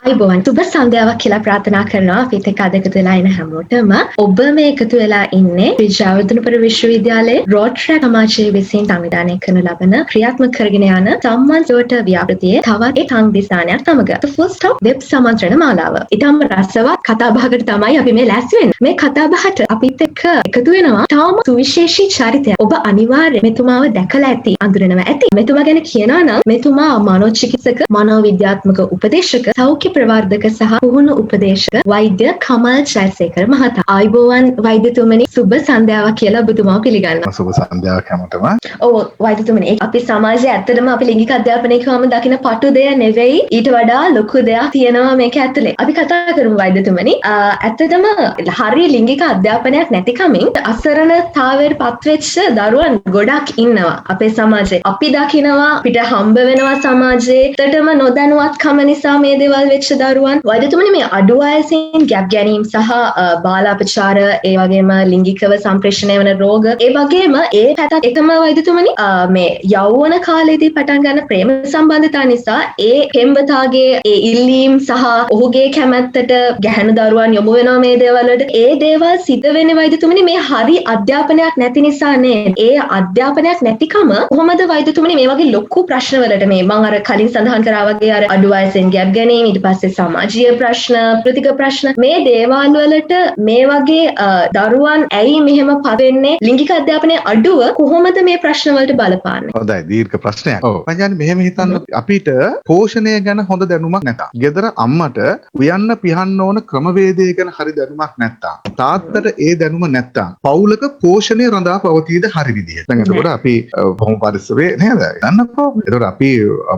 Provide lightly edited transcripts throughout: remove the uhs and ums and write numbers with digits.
අයිබෝවන් සුබ සන්ධ්‍යාවක් කියලා ප්‍රාර්ථනා කරනවා අපිත් එක්ක අද එකතු වෙලා ඉන්න හැමෝටම. ඔබ මේ එකතු වෙලා ඉන්නේ විජයවර්ධනපුර විශ්වවිද්‍යාලයේ රෝටරි සමාජයේ විසින් සංවිධානය කරන ලබන ක්‍රියාත්මක කරගෙන යන සම්මානයට ව්‍යාපෘතියේ තවත් එක් සංවිධානයක් සමග The Full Stop වෙබ් සමන්ත්‍රණ මාලාව. ඊටම රසවත් කතා බහකට තමයි අපි මේ ලෑස්ති වෙන්නේ. මේ කතා බහට අපිත් එක්ක එකතු වෙනවා තාම සුවිශේෂී චරිතයක්. ඔබ අනිවාර්යයෙන් මෙතුමාව දැකලා ඇති, අඳුරනවා ඇති. මෙතුමා ගැන කියනවා නම් මෙතුමා මනෝචිකිත්සක, මනෝවිද්‍යාත්මක උපදේශක, සෞඛ්‍ය ප්‍රවර්ධක සහ පුහුණු උපදේශක වෛද්‍ය කමල් ජයසේකර මහතා. ආයුබෝවන් වෛද්‍යතුමනි, සුබ සන්ධ්‍යාවක් කියලා ඔබතුමාව පිළිගන්නවා. සුබ සන්ධ්‍යාවක් හැමෝටම. ඔව් වෛද්‍යතුමනි, අපි සමාජයේ ඇත්තටම අපි ලිංගික අධ්‍යාපනය කියවම දකින පටු දෙය නෙවෙයි, ඊට වඩා ලොකු දෙයක් තියෙනවා මේක ඇතුලේ. අපි කතා කරමු වෛද්‍යතුමනි. ඇත්තටම හරිය ලිංගික අධ්‍යාපනයක් නැතිකමින් අසරණතාවයට පත්වෙච්ච දරුවන් ගොඩක් ඉන්නවා අපේ සමාජයේ. අපි දකිනවා අපිට හම්බ වෙනවා සමාජයේ ඇත්තටම නොදැනුවත්කම නිසා මේ දේවල් වෙච්ච දරුවන්. වෛද්‍යතුමනි, මේ අඩු වයසින් ගැප් ගැනීම සහ බාලාපචාර, ඒ වගේම ලිංගිකව සම්ප්‍රේෂණය වන රෝග, ඒ වගේම ඒ පැත්තත් එකම වෛද්‍යතුමනි මේ යෞවන කාලේදී පටන් ගන්න ප්‍රේම සම්බන්ධතා නිසා ඒ පෙම්වතාගේ ඒ ඉල්ලීම් සහ ඔහුගේ කැමැත්තට ගැහැණු දරුවන් යොමු වෙනවා මේ දේවල් වලට. ඒ දේවල් සිද්ධ වෙන්නේ වෛද්‍යතුමනි මේ හරි අධ්‍යාපනයක් නැති නිසා නේද? ඒ අධ්‍යාපනයක් නැතිකම කොහොමද වෛද්‍යතුමනි මේ වගේ ලොකු ප්‍රශ්න වලට මේ මම අර කලින් සඳහන් කරා වගේ අර අඩු වයසෙන් ගැප් ගැනීම, ඊට පස්සේ සමාජීය ප්‍රශ්න, ප්‍රතික ප්‍රශ්න, මේ දේවල් වලට මේ වගේ දරුවන් ඇයි මෙහෙම පවෙන්නේ? ලිංගික අධ්‍යාපනයේ අඩුව කොහොමද මේ ප්‍රශ්න වලට බලපාන්නේ? හොඳයි, දීර්ඝ ප්‍රශ්නයක්. ඔව්. මම මෙහෙම හිතන්න, අපිට පෝෂණය ගැන හොඳ දැනුමක් නැතා. ගෙදර අම්මට උයන්න පිහන්න ඕන ක්‍රමවේදය ගැන හරි දැනුමක් නැත්තා. තාත්තට ඒ දැනුම නැත්තා. පවුලක පෝෂණය රඳා පවතීද හරි විදිහට. දැන් එතකොට අපි බොහොම පරිස්සමේ නේද? දන්නකෝ. එතකොට අපි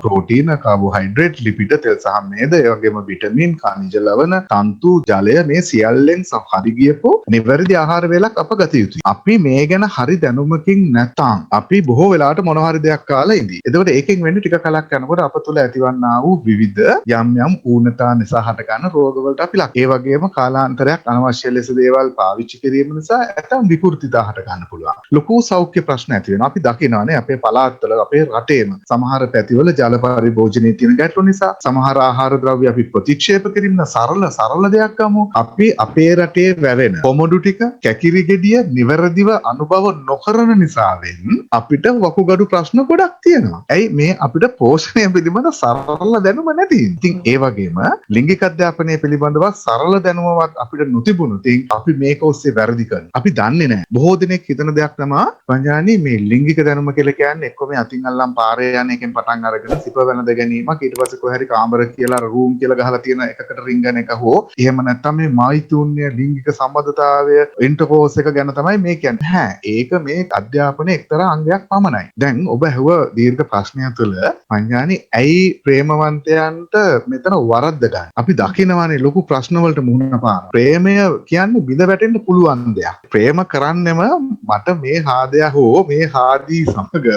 ප්‍රෝටීන, කාබෝහයිඩ්‍රේට්, ලිපිඩ, තෙල් සහ මේද, ඒ වගේම විටමින්, ඛනිජ ලවණ, තන්තු, ජලය, මේ සියල්ලෙන් හරි ගියපෝ නිවැරදි ආහාර වේලක් අප ගත යුතුයි. අපි මේ ගැන හරි දැනුමකින් නැත්නම් අපි බොහෝ වෙලාවට මොන හරි දෙයක් කාලා ඉඳී. එතකොට ඒකෙන් වෙන්නේ ටික කලක් යනකොට අප තුළ ඇතිවන්නා වූ විවිධ යම් ඌනතා නිසා හටගන්න රෝග වලට අපි ලක්. ඒ වගේම කාලාන්තරයක් අනවශ්‍ය ලෙස දේවල් පාවිච්චි කිරීම නිසා ඇතම් විකෘතිතා හට ගන්න පුළුවන්. ලොකු සෞඛ්‍ය ප්‍රශ්න ඇති වෙනවා. අපි දකිනවානේ අපේ පළාත්වල, අපේ රටේම සමහර පැතිවල ජල පරිභෝජනයේ තියෙන ගැටලු නිසා සමහර ආහාර ද්‍රව්‍ය අපි ප්‍රතික්ෂේප කිරීම සරල දෙයක් ගමු. අපි අපේ රටේ වැවෙන කොමඩු ටික, කැකිරි ගෙඩිය නිවැරදිව අනුභව නොකරන නිසාවෙන් අපිට වකුගඩු ප්‍රශ්න ගොඩක් තියෙනවා. ඇයි මේ අපිට පෝෂණය පිළිබඳ සරල දැනුම නැති. ඉතින් ඒ වගේම ලිංගික අධ්‍යාපනය පිළිබඳව සරල දැනුමවත් අපිට නොතිබුණොත් අපි මේක ඔස්සේ වැරදි කරනවා. අපි දන්නේ නැහැ. බොහෝ දෙනෙක් හිතන දෙයක් තමයි පංජානි මේ ලිංගික දැනුම කියලා කියන්නේ එක්ක මේ අතින් අල්ලන් පාරේ යන එකෙන් පටන් අරගෙන සිප වෙනද ගැනීමක්, ඊට පස්සේ කොහේ හරි කාමර කියලා රූම් කියලා ගහලා තියෙන එකකට රින්ගන එක හෝ එහෙම නැත්නම් මේ මෛතුන්‍ය ලිංගික සම්බන්ධතාවය ඉන්ටර්කෝස් එක ගැන තමයි මේ කියන්නේ. ඒක මේ අධ්‍යාපනයේ එක්තරා අංගයක් පමණයි. දැන් ඔබ ඇහුව දීර්ඝ ප්‍රශ්නය තුළ පංජානි ඇයි ප්‍රේමවන්තයන්ට මෙතන වරද්ද ගන්න? අපි දකිනවානේ ලොකු ප්‍රශ්න වලට මුහුණ පාන. ප්‍රේමය කියන්නේ බිඳ වැටෙන්න පුළුවන් දෙයක්. ප්‍රේම කරන්නෙම මට මේ හාදයා හෝ මේ හාදී සමග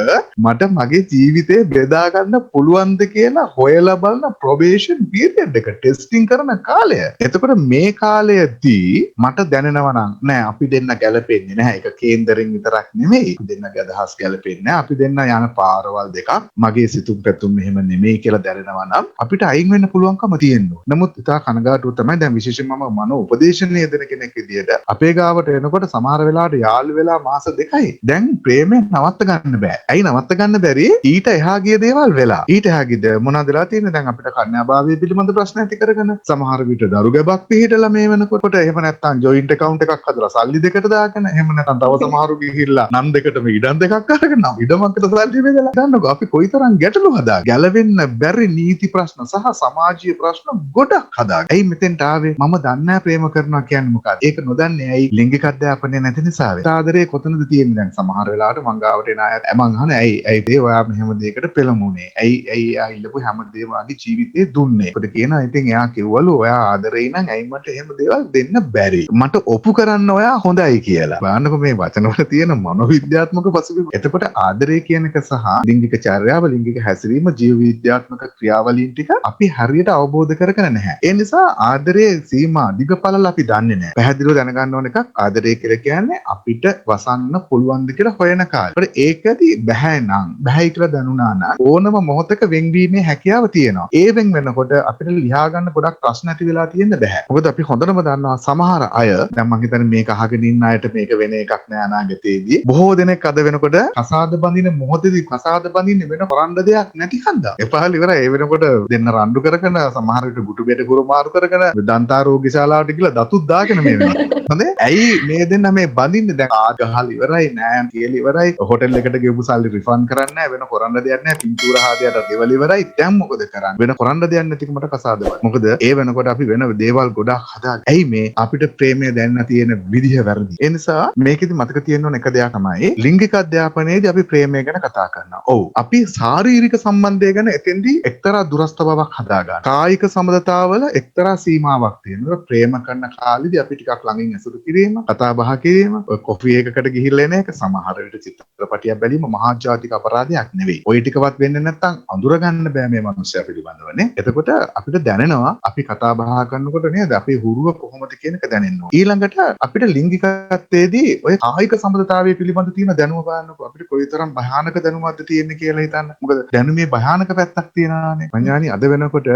මට මගේ ජීවිතේ බෙදා ගන්න පුළුවන්ද කියලා හොයලා බලන ප්‍රොබේෂන් පීරියඩ් එක, ටෙස්ටිං කරන කාලය. එතකොට මේ කාලයේදී මට දැනෙනවා නම් නෑ අපි දෙන්න ගැලපෙන්නේ නැහැ. ඒක කේන්දරෙන් විතරක් නෙමෙයි. අපි දෙන්නගේ අදහස් ගැලපෙන්නේ නැහැ. අපි දෙන්න යන පාරවල් දෙකක් මගේ සිතුම් පැතුම් මෙහෙම නෙමෙයි කියලා දැනෙනවා නම් අපිට අයින් වෙන්න පුළුවන්කම තියෙනවා. නමුත් ඉතා කනගාටුව තමයි දැන් විශේෂයෙන්ම මම මනෝ උපදේශනය දෙන කෙනෙක් විදියට අපේ ගාවට එනකොට සමහර වෙලාවට යාළු වෙලා මාස 2යි දැන් ප්‍රේමය නවත්ත ගන්න බෑ. ඇයි නවත්ත ගන්න බැරි? ඊට එහා ගිය දේවල් වෙලා. ඊට එහා ගියද මොනවද වෙලා තියෙන්නේ? දැන් අපිට කන්‍යාභාවය පිළිබඳ ප්‍රශ්න ඇති කරගෙන සමහර විට දරු ගැබක් පිළිහිටලා මේ වෙනකොට එහෙම නැත්නම් ජොයින්ට් account එකක් හදලා සල්ලි දෙකට දාගෙන එහෙම නැත්නම් තව සමහරු ගිහිල්ලා නම් දෙකටම ඉඩම් දෙකක් අරගෙන නම් ඉඩමකට සල්ලි බෙදලා ගන්නකො අපි කොයිතරම් ගැටලු හදා ගැලවෙන්න බැරි නීති ප්‍රශ්න සහ සමාජීය ප්‍රශ්න ගොඩක් හදා. ඇයි මෙතෙන්ට ආවේ? මම දන්නේ ප්‍රේම කරනවා කියන්නේ මොකක්ද? ඒක නොදන්නේ ඇයි? ලිංගික අධ්‍යාපනය නැති නිසා. ආදරේ කොතනද තියෙන්නේ? දැන් සමහර වෙලාවට මං ගාවට එන අය මං අහන ඇයි ඔයා මෙහෙම දෙයකට පෙළඹුණේ? ඇයි එයා ඉල්ලපු හැම දෙයක්ම ආගේ ජීවිතේ දුන්නේ? ඒකට කියනවා ඉතින් එයා කිව්වලු ඔයා ආදරේ නම් ඇයි මට එහෙම දේවල් දෙන්න බැරි? මට ඔප්පු කරන්න ඔයා හොඳයි කියලා. බලන්නකො මේ වචනවල තියෙන මනෝවිද්‍යාත්මක පසුබිම. එතකොට ආදරේ කියන එක සහ ලිංගික චර්යාව, ලිංගික හැසිරීම, ජීව විද්‍යාත්මක ක්‍රියාවලීන් ටික අපි හරියට අවබෝධ කරගෙන නැහැ. ඒ නිසා ආදරයේ සීමා දිගපළල අපි දන්නේ නැහැ. පැහැදිලිව දැනගන්න ඕන එකක් ආදරය කියලා කියන්නේ අපිට වසන්න පුළුවන්ද කියලා හොයන කාලේ. ඒකදී බැහැ නම් බැහැයි කියලා දැනුණා නම් ඕනම මොහොතක වෙන්වීමේ හැකියාව තියෙනවා. ඒ වෙන් වෙනකොට අපිට ලියා ගන්න ගොඩක් ප්‍රශ්න ඇති වෙලා තියෙන්න බෑ. මොකද අපි හොඳටම දන්නවා සමහර අය දැන් මම හිතන්නේ මේක අහගෙන ඉන්න අයට මේක වෙන එකක් නෑ අනාගතයේදී. බොහෝ දෙනෙක් අද වෙනකොට කසාද බඳින මොහොතේදී කසාද බඳින්න වෙන කරන්න දෙයක් නැති හන්දා. එපාල ඉවරයි. ඒ වෙනකොට දෙන්න රණ්ඩු කරගෙන සමහර විට ගුටු බෙට කුරු මාරු කරගෙන දන්තාරෝග්‍ය ශාලාවට ගිහලා දතුත් දාගෙන මේ වෙනවා. හොඳේ. ඇයි මේ දෙන්න මේ බඳින්නේ දැන් ආගහල් ඉවරයි නෑ කියලා ඉවරයි. හොටෙල් එකට ගෙවපු සල්ලි රිෆන්ඩ් කරන්න නෑ වෙන කරන්න දෙයක් නෑ. පින්තූර හාදයට ගෙවල ඉවරයි. දැන් මොකද කරන්නේ? වෙන කරන්න දෙයක් නැතිකමට කසාද බඳිනවා. මොකද ඒ වෙනකොට අපි වෙන දේවල් ගොඩක් හදාගන්න. ඇයි මේ අපිට ප්‍රේමය දැනන තියෙන විදිහ වැරදි. ඒ නිසා මේකෙදි මතක තියෙන්න ඕන එක දෙයක් තමයි ලිංගික අධ්‍යාපනයේදී අපි ප්‍රේමය ගැන කතා කරනවා. ඔව්. අපි ශාරීරික සම්බන්ධය ගැන එතෙන්දී එක්තරා දුරස්ත බවක් හදාගන්න. කායික සම්බන්ධතාවල එක්තරා සීමාවක් තියෙනවා. ප්‍රේම කරන කාලෙදී අපි ටිකක් ළඟින් ඇසුරු කිරීම, කතා බහ කිරීම, කොෆි එකකට ගිහිල්ලා එන එක සමහර විට චිත්‍රපටියක් බැලීම මහා ජාතික අපරාධයක් නෙවෙයි. ওই ටිකවත් වෙන්නේ නැත්නම් අඳුර ගන්න බෑ මේ මනුස්සයා පිළිබඳවනේ. එතකොට අපිට දැනෙනවා අපි කතා බහ කරනකොට නේද අපේ හුරුව කොහොමද කියන එක දැනෙනවා. ඊළඟට අපිට ලිංගිකත්වයේදී ඔය කායික සම්බන්ධතාවය පිළිබඳ තියෙන දැනුම බලන්නකො අපිට කොයිතරම් භයානක දැනුමක්ද තියෙන්නේ කියලා හිතන්න. මොකද දැනුමේ භයානක පැත්තක් තියෙනවානේ. මඤ්ඤාණි අද වෙනකොට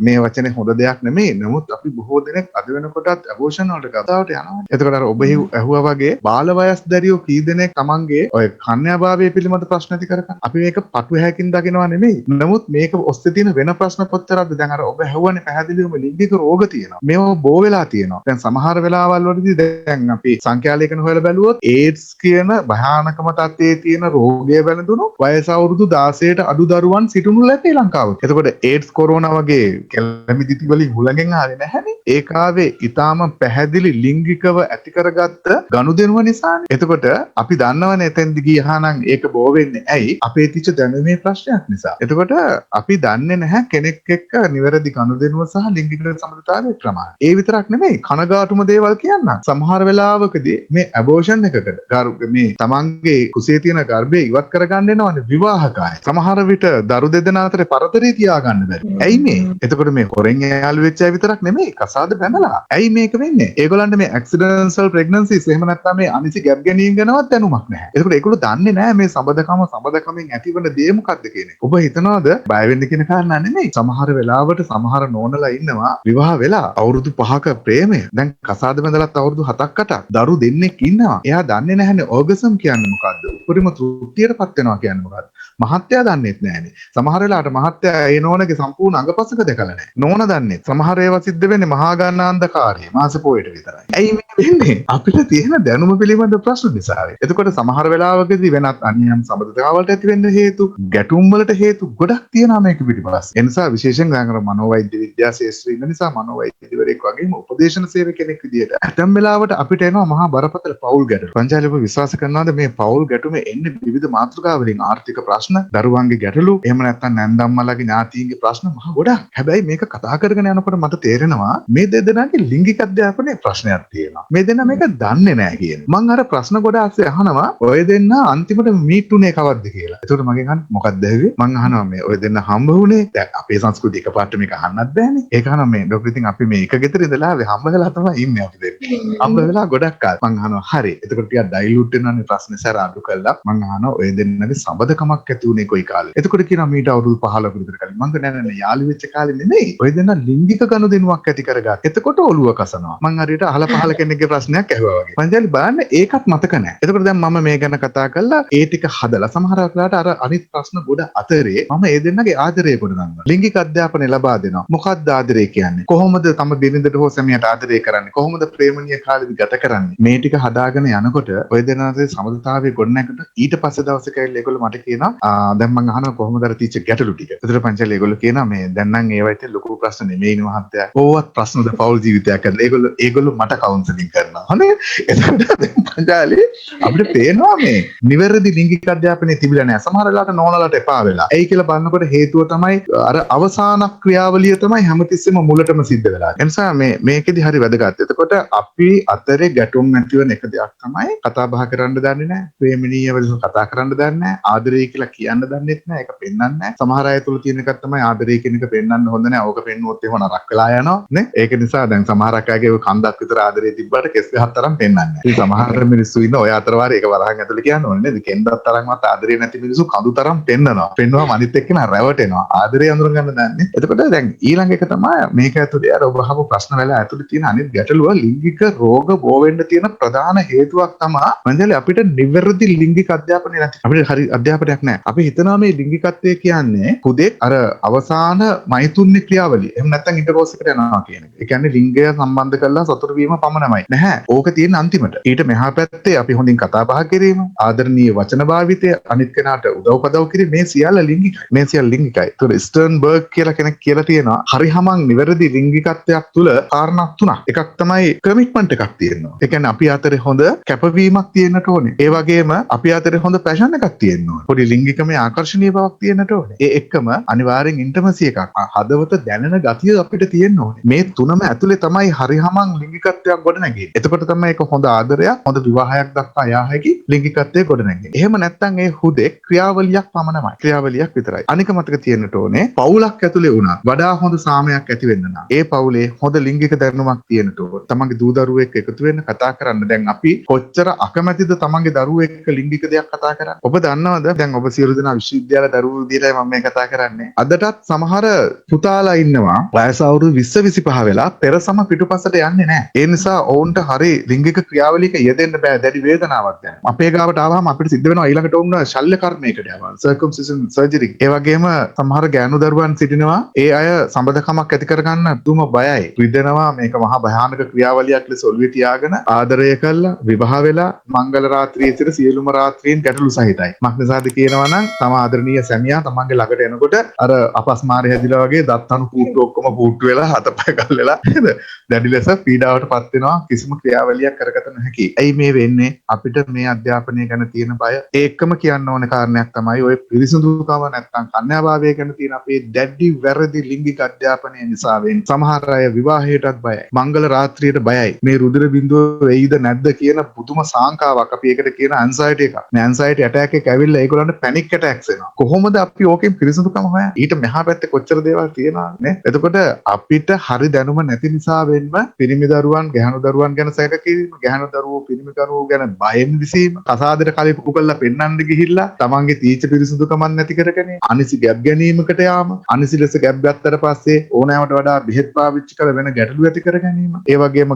මේ වචනේ හොඳ දෙයක් නෙමෙයි. නමුත් අපි බොහෝ දෙනෙක් අද වෙනකොටත් ඇබෝෂන් වලට කතාවට යනවා. එතකොට අර ඔබ ඇහුවා වගේ බාල වයස් දැරියෝ කී දෙනෙක් තමන්ගේ ඔය කන්‍යාභාවය පිළිබඳ ප්‍රශ්න ඇති කරගන්න. අපි මේක පටු හැකින් දකිනවා නෙමෙයි. නමුත් මේක ඔස්සේ තියෙන වෙන ප්‍රශ්න කොච්චරද? දැන් අර ඔබ ඇහුවානේ පැහැදිලිවම ලිංගික රෝග තියෙනවා. මේවා බෝ වෙලා තියෙනවා. දැන් සමහර වෙලාවල් වලදී දැන් අපි සංඛ්‍යාලේඛන හොයලා බැලුවොත් AIDS කියන භයානකම තත්ත්වයේ තියෙන රෝගය වැළඳුණු වයස අවුරුදු 16ට අඩු දරුවන් සිටිනු ලැබේ ලංකාවේ. එතකොට AIDS කොරෝනා වගේ කැලමිදිති වලින් හුලඟෙන් ආවේ නැහැනේ. ඒක ආවේ ඊටාම පැහැදිලි ලිංගිකව ඇති කරගත්ත ගනුදෙනුව නිසානේ. එතකොට අපි දන්නවනේ එතෙන්දි ගියානම් ඒක බෝ වෙන්නේ ඇයි? අපේ තිච්ච දැනුමේ ප්‍රශ්නයක් නිසා. එතකොට අපි දන්නේ නැහැ කෙනෙක් එක්ක නිවැරදි ගනුදෙනුව සහ ලිංගික සම්බන්ධතාවයේ ප්‍රමාණය. ඒ විතරක් නෙමෙයි කනගාටුම දේවල් කියන්න. සමහර වෙලාවකදී මේ ඇබෝෂන් එකකට මේ තමන්ගේ කුසේ තියෙන ගර්භය ඉවත් කරගන්න එනවනේ විවාහකය. සමහර විට දරු දෙදෙනා අතරේ පරතරය තියාගන්න බැරි. ඇයි මේ? එතකොට මේ හොරෙන් යාළු වෙච්ච අය විතරක් නෙමෙයි කසාද බැඳලා. ඇයි මේක වෙන්නේ? ඒගොල්ලන්ට මේ ඇක්සිඩන්ටල් ප්‍රෙග්නන්සිස් එහෙම නැත්නම් මේ අනිසි ගැප් ගැනීම ගැනවත් දැනුමක් නැහැ. එතකොට ඒගොල්ලෝ දන්නේ නැහැ මේ සම්බන්ධකමෙන් ඇතිවන දේ මොකක්ද කියන එක. ඔබ හිතනවාද බය වෙන්න කියන කාරණා නෙමෙයි. සමහර වෙලාවට සමහර නෝනලා ඉන්නවා විවාහ වෙලා අවුරුදු 5ක ප්‍රේමය. දැන් කසාද බැඳලත් අවුරුදු 7ක් 8ක් දරු දෙන්නෙක් ඉන්නවා. එයා දන්නේ නැහැනේ ඕගසම් කියන්නේ මොකද්ද? උපරිම තෘප්තියටපත් වෙනවා කියන්නේ මොකද්ද? මහත්තයා දන්නේත් නැහැනේ. සමහර වෙලාවට මහත්තයා ඒ නෝනගේ සම්පූර්ණ අංගපසක දැකලා නැහැ. නෝන දන්නේ. සමහර ඒවා සිද්ධ වෙන්නේ මහා ගානාන්ධකාරයේ මාස පොයට විතරයි. ඇයි මේ වෙන්නේ? අපිට තියෙන දැනුම පිළිබඳ ප්‍රශ්න නිසා. එතකොට සමහර වෙලාවකදී වෙනත් අන්‍යයන් සම්බන්ධතාවලට ඇති වෙන්න හේතු, ගැටුම් වලට හේතු ගොඩක් තියෙනවා මේක පිටිපස්ස. ඒ නිසා විශේෂයෙන් ගානකර මනෝවෛද්‍ය විද්‍යා ශාස්ත්‍රයේ ඉන්න නිසා මනෝවෛද්‍යවරයෙක් වගේම උපදේශන සේවක කෙනෙක් විදියට ඇතැම් වෙලාවට අපිට එනවා මහා බරපතල පෞල් ගැටලු. පංචාලි ඔබ විශ්වාස කරනවාද මේ පෞල් ගැටුමේ එන්නේ විවිධ මාතෘකා වලින් ආර්ථික ප්‍රශ්න, දරුවන්ගේ ගැටලු, එහෙම නැත්නම් නැන්දම්මලාගේ ඥාතීන්ගේ ප්‍රශ්න මහා ගොඩක්. හැබැයි මේක කතා කරගෙන යනකොට මට තේරෙනවා මේ දෙදෙනාගේ ලිංගික අධ්‍යාපනයේ ප්‍රශ්නයක් තියෙනවා. මේ දෙන්නා මේක දන්නේ නැහැ කියන්නේ. මං අර ප්‍රශ්න ගොඩ ආස්සේ අහනවා ඔය දෙන්නා අන්තිමට මීට්ුනේ කවද්ද කියලා. එතකොට මගෙන් අහන්නේ මොකක්ද ඇහුවේ? මං අහනවා මේ ඔය දෙන්නා හම්බ වුණේ දැන් අපේ සංස්කෘතිය එකපාරට මේක අහන්නත් බෑනේ. ඒක අහනවා මේ ඩොක්ටර් ඉතින් අපි මේ එක ගෙදර ඉඳලා හම්බ වෙලා තමයි ඉන්නේ අපි දෙන්නේ. හම්බ වෙලා ගොඩක් කාල. මං අහනවා හරි. එතකොට ටිකක් ඩයිලූට් වෙනවානේ ප්‍රශ්නේ සර අඩු කළා. මං අහනවා ඔය දෙන්නගේ සම්බන්ධකමක් ඇති උනේ කොයි කාලේ? එතකොට කියනවා මීට අවුරුදු 15ක විතර කලින්. මං නෑ නෑ යාළු වෙච්ච කාලේ නෙමෙයි. ඔය දෙන්න ලිංගික ගනුදෙනුවක් ඇති කරගත්තා. එතකොට ඔළුව කසනවා. මං හරියට අහලා පහල කෙනෙක්ගේ ප්‍රශ්නයක් ඇහුවා වගේ. පංචාලි බලන්න ඒකත් මතක නෑ. එතකොට දැන් මම මේ ගැන කතා කළා ඒ ටික හදලා සමහර වෙලාවට අර අනිත් ප්‍රශ්න ගොඩ අතරේ මම ඒ දෙන්නගේ ආදරය කොට ගන්නවා. ලිංගික අධ්‍යාපනය ලබා දෙනවා. මොකක්ද ආදරය කියන්නේ? කොහොමද තම බිරිඳට හෝ සැමියාට ආදරය කරන්නේ? කොහොමද ප්‍රේමණීය කාලෙදි ගත කරන්නේ? මේ ටික හදාගෙන යනකොට ඔය දෙනාගේ සමතුලිතතාවය ගොඩනැගකට ඊට පස්සේ දවසක ඇවිල්ලා ඒගොල්ලෝ මට කියනවා දැන් මං අහනවා කොහොමද අර තීච්ච ගැටලු ටික. ඒතර පංචාලි ඒගොල්ලෝ කියනවා මේ දැන් නම් ඒවයිත් ලොකු ප්‍රශ්න නෙමෙයිනේ මහත්තයා. ඕවත් ප්‍රශ්නද පෞල් ජීවිතයක් කරලා ඒගොල්ලෝ මට කවුන්සලින් කරනවා. හරි? එතකොට පංචාලි අපිට පේනවා මේ නිවැරදි ලිංගික අධ්‍යාපනයේ තිබිලා නැහැ. සමහර වෙලාවට නෝනලට එපා වෙලා. ඒයි කියලා බලනකොට හේතුව තමයි අර අවසාන ක්‍රියාවලිය තමයි හැමතිස්සෙම මුලටම සිද්ධ වෙලා. ඒ නිසා මේකෙදි හරි වැදගත්. එතකොට අපි අතරේ ගැටුම් නැති වෙන එක දෙයක් තමයි කතා බහ කරන්න දන්නේ නැහැ. ප්‍රේමණීය වලින් කතා කරන්න දන්නේ නැහැ. ආදරය කියලා කියන්න දන්නෙත් නැහැ. ඒක පෙන්වන්නේ නැහැ. සමහර අය තුල තියෙන එකක් තමයි ආදරය කියන එක පෙන්වන්න හොඳ නැහැ. ඕක පෙන්නුවොත් එහෙම නරක වෙලා යනවා නේ. ඒක නිසා දැන් සමහරක් අයගේ ඔය කන්දක් විතර ආදරේ තිබ්බට කෙස් ගහක් තරම් පෙන්වන්නේ නැහැ. ඉතින් සමහර මිනිස්සු ඉන්න ඔය අතර වාරේ ඒක වරහන් ඇතුලේ කියන්න ඕනේ නේද? කෙන්දක් තරම්වත් ආදරේ නැති මිනිස්සු කඳු තරම් පෙන්නනවා. පෙන්නවා අනිත් එක්කෙනා රැවටෙනවා. ආදරේ අඳුර ගන්න දන්නේ. එතකොට දැන් ඊළඟ එක තමයි මේක ඇතුලේ අර ඔබ අහපු ප්‍රශ්න වල ඇතුලේ තියෙන අනිත් ගැටලුව ලිංගික රෝග බෝ වෙන්න තියෙන ප්‍රධාන හේතුවක් තමයි මන්දලේ අපිට නිවැරදි ලිංගික අධ්‍යාපනය නැති. අපිට හරි අධ්‍යාපනයක් නැහැ. අපි හිතනවා මේ ලිංගිකත්වය කියන්නේ හුදෙක් අර අවසාන මෛතුන්‍ය ක්‍රියාවලිය. එහෙම නැත්නම් ඉන්ටර්කෝස් එකට යනවා කියන එක. ඒ කියන්නේ ලිංගය සම්බන්ධ කරලා සතුරු වීම පමණමයි. නැහැ. ඕක තියෙන අන්තිමට. ඊට මෙහා පැත්තේ අපි හොඳින් කතා බහ කිරීම, ආදරණීය වචන භාවිතය, අනිත් කෙනාට උදව් පදව් කිරීම මේ සියල්ල ලිංගිකයි. මේ සියල්ල ලිංගිකයි. ඒතකොට ස්ටර්න්බර්ග් කියලා කෙනෙක් කියලා තියෙනවා හරිහමං නිවැරදි ලිංගිකත්වයක් තුල කාරණා තුනක්. එකක් තමයි කමිට්මන්ට් එකක් තියෙනවා. ඒ කියන්නේ අපි අතරේ හොඳ කැපවීමක් තියෙන්නට ඕනේ. ඒ වගේම අපි අතරේ හොඳ පැෂන් එකක් තියෙන්න ඕනේ. පොඩි ලිංගිකමේ ආකර්ෂණීය බවක් තියෙන්නට ඕනේ. ඒ එක්කම අනිවාර්යෙන් ඉන්ටිමසි එකක්. හදවත දැනෙන ගතිය අපිට තියෙන්න ඕනේ. මේ තුනම ඇතුලේ තමයි හරිහමං ලිංගිකත්වයක් ගොඩනැගෙන්නේ. එතකොට තමයි ඒක හොඳ ආදරයක්, හොඳ විවාහයක් දක්වා යා හැකි ලිංගිකත්වයේ ගොඩනැගෙන්නේ. එහෙම නැත්නම් ඒ හුදෙක් ක්‍රියාවලියක් පමණමයි. ක්‍රියාවලියක් විතරයි. අනික මතක තියෙන්නට ඕනේ පවුලක් ඇතුලේ වුණා වඩා හොඳ සාමයක් ඇති වෙන්න නම් ඒ පවුලේ හොඳ ලිංගික දැනුමක් තියෙන්නට ඕනේ. තමන්ගේ දූ දරුවෝ එක්ක එකතු වෙන්න කතා කරන්න. දැන් අපි කොච්චර අකමැතිද තමන්ගේ දරුවෝ එක්ක ලිංගික දෙයක් කතා කරන්න. ඔබ දන්නවද දැන් ඔබ සියලු දෙනා විශ්වවිද්‍යාල දරුවෝ විදිහටයි මම මේ කතා කරන්නේ. අදටත් සමහර පුතාලා ඉන්නවා වයස අවුරුදු 20 25 වෙලා පෙරසම පිටුපසට යන්නේ නැහැ. ඒ නිසා ඔවුන්ට හරි ලිංගික ක්‍රියාවලියක යෙදෙන්න බෑ. දැඩි වේදනාවක් දැනෙනවා. අපේ ගාවට ආවම අපිට සිද්ධ වෙනවා ඊළඟට ඔවුන් ශල්‍ය කර්මයකට යනවා. සර්කම්සිෂන් සර්ජරි. ඒ වගේම සමහර ගෑනු දරුවන් සිටිනවා ඒ අය සම්බන්ධකමක් ඇති කරගන්න දුම බයයි. රිදෙනවා මේක මහා භයානක ක්‍රියාවලියක් ලෙස ඔළුවේ තියාගෙන ආදරය කළා විවාහ වෙලා මංගල රාත්‍රියේ සිට සියලුම රාත්‍රීන් ගැටලු සහිතයි. මක්නිසාද කියනවා නම් තම ආදරණීය සැමියා තමන්ගේ ළඟට එනකොට අර අපස්මාරය හැදිලා වගේ දත් අණු කූට්ටු ඔක්කොම කූට්ටු වෙලා හතපය ගල් වෙලා නේද? දැඩි ලෙස පීඩාවට පත් වෙනවා කිසිම ක්‍රියාවලියක් කරගත නොහැකි. ඇයි මේ වෙන්නේ? අපිට මේ අධ්‍යාපනය ගැන තියෙන බය. ඒකම කියන්න ඕන කාරණයක් තමයි ඔය පිරිසිදුකම නැත්නම් කන්‍යාභාවය ගැන තියෙන අපේ දැඩි වැරදි ලිංගික අධ්‍යාපනය නිසා වෙන්නේ. සමහර අය විවාහයටත් බයයි. මංගල රාත්‍රියට බයයි. මේ රුධිර බිඳුව වෙයිද නැද්ද කියන පුදුම සාංකාවක් අපි ඒකට කියන ඇන්සයිටි එකක්. මේ ඇන්සයිටි ඇටැක් එක ඇවිල්ලා ඒගොල්ලන්ට පැනික් ඇටැක්ස් එනවා. කොහොමද අපි ඕකෙන් පිරිසිදුකම හොයන්නේ? ඊට මෙහා පැත්තේ කොච්චර දේවල් තියෙනවද නේ? එතකොට අපිට හරි දැනුම නැති නිසා වෙන්න පිරිමි දරුවන්, ගැහැණු දරුවන් ගැන සැක කිරීම, ගැහැණු දරුවෝ පිරිමි දරුවෝ ගැන බයෙන් විසීම, කසාදෙට කලිපු කරලා පෙන්නන්න ගිහිල්ලා තමන්ගේ තීච්ඡ පිරිසිදුකමක් නැති කරගෙන අනිසි ගැප් ගැනීමකට යාම, අනිසි ලෙස ගැප් ගත්තට පස්සේ ඕනෑමට වඩා බෙහෙත් පාවිච්චි කර වෙන ගැටලු ඇති කර ගැනීම. ඒ වගේම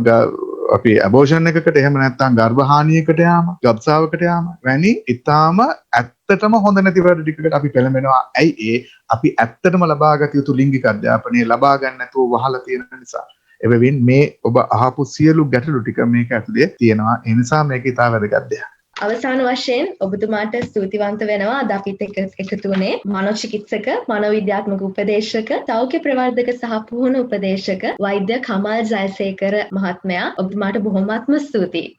අපි ඇබෝෂන් එකකට එහෙම නැත්නම් ගර්භහානියකට යාම, ගබ්සාවකට යාම වැනි ඊටාම ඇත්තටම හොඳ නැති වැඩ ටිකකට අපි පෙළඹෙනවා. ඇයි අපි ඇත්තටම ලබාගත යුතු ලිංගික අධ්‍යාපනය ලබා ගන්න නැතුව වහලා තියෙන නිසා. එබැවින් මේ ඔබ අහපු සියලු ගැටලු ටික මේක ඇතුලේ තියෙනවා. ඒ නිසා මේක ඉතා වැදගත් දෙයක්. අවසාන වශයෙන් ඔබතුමාට ස්තුතිවන්ත වෙනවා අද අපිත් එක්ක එකතු වුණේ මනෝචිකිත්සක, මනෝවිද්‍යාත්මක උපදේශක, සෞඛ්‍ය ප්‍රවර්ධක සහ පුහුණු උපදේශක වෛද්‍ය කමල් ජයසේකර මහත්මයා. ඔබතුමාට බොහොමත්ම ස්තුතියි.